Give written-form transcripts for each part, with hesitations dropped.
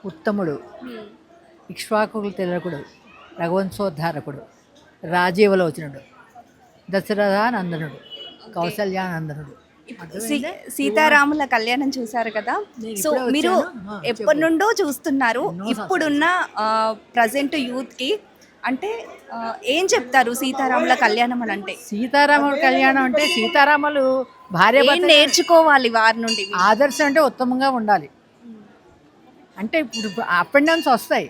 ఉత్తముడు, ఇక్ష్వాకుల తిలకుడు, రఘువంశోద్ధారకుడు, రాజీవలోచనుడు, దశరథానందనుడు, కౌసల్యానందనుడు. సీతారాముల కళ్యాణం చూసారు కదా. సో మీరు ఎప్పటి నుండో చూస్తున్నారు. ఇప్పుడున్న ప్రజెంట్ యూత్కి అంటే ఏం చెప్తారు సీతారాముల కళ్యాణం అని అంటే? సీతారాముల కళ్యాణం అంటే సీతారాములు భార్య ఏం నేర్చుకోవాలి వారి నుండి? ఆదర్శం అంటే ఉత్తమంగా ఉండాలి. అంటే ఇప్పుడు అప్ అండ్ డౌన్స్ వస్తాయి.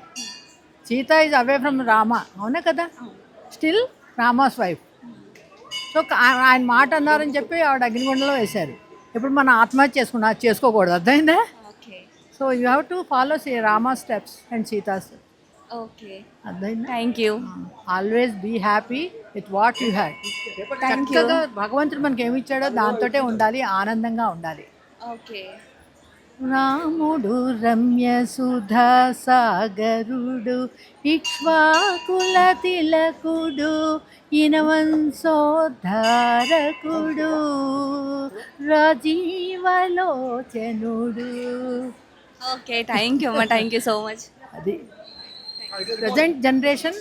Sita is away from Rama, అవునా కదా, స్టిల్ రామాస్ వైఫ్. సో ఆయన మాట అన్నారని చెప్పి ఆవిడ అగ్నిగుండంలో వేశారు. ఇప్పుడు మనం ఆత్మహత్య చేసుకున్నా చేసుకోకూడదు, అర్థమైందా? So you have to follow Rama steps and Sita steps. Okay, అర్థమైందా? Thank you. Always be happy with what you had. చక్కగా భగవంతుడు మనకి ఏమి ఇచ్చాడో దాంతోటే ఉండాలి, ఆనందంగా ఉండాలి. ఓకే. రాముడు రమ్య సుధా సాగరుడు, ఇక్ష్వాకుల తిలకుడు, ఇనవంశోద్ధారకుడు, రాజీవలోచనుడు. ఓకే, థ్యాంక్ యూ అమ్మా, థ్యాంక్ యూ సో మచ్. అది present generation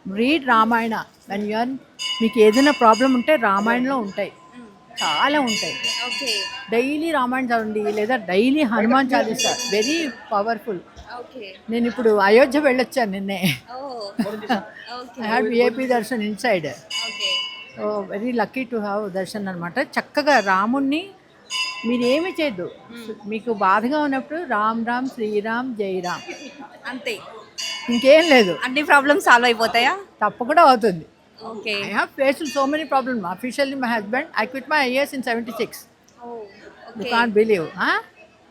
read Ramayana. When you are మీకు ఏదైనా ప్రాబ్లం ఉంటే రామాయణంలో ఉంటాయి, చాలా ఉంటాయి. డైలీ రామాయణ చదవండి, లేదా daily Hanuman Chalisa, very powerful. నేను ఇప్పుడు అయోధ్య వెళ్ళొచ్చాను నిన్నే. I had VIP Darshan inside. So very lucky to have Darshan అనమాట. చక్కగా రాముణ్ణి మీరు ఏమి చేయద్దు, మీకు బాధగా ఉన్నప్పుడు రామ్ రామ్ శ్రీరామ్ జై రామ్ అంతే, ఇంకేం లేదు. అన్ని ప్రాబ్లమ్స్ సాల్వ్ అయిపోతాయా? తప్పకుండా అవుతుంది. Okay. I have faced so many problems. Officially, my husband, I quit my IAS in 76. You can't believe, huh?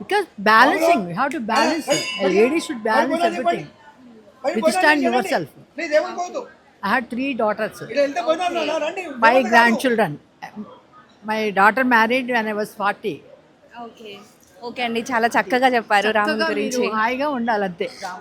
Because balancing, you have to balance. A lady should balance everything. Withstand yourself. I had 3 daughters, 5 grandchildren. My daughter married when I was 40. Okay అండి, చాలా చక్కగా చెప్పారు రాముడి గురించి. హాయిగా ఉండాలంతే.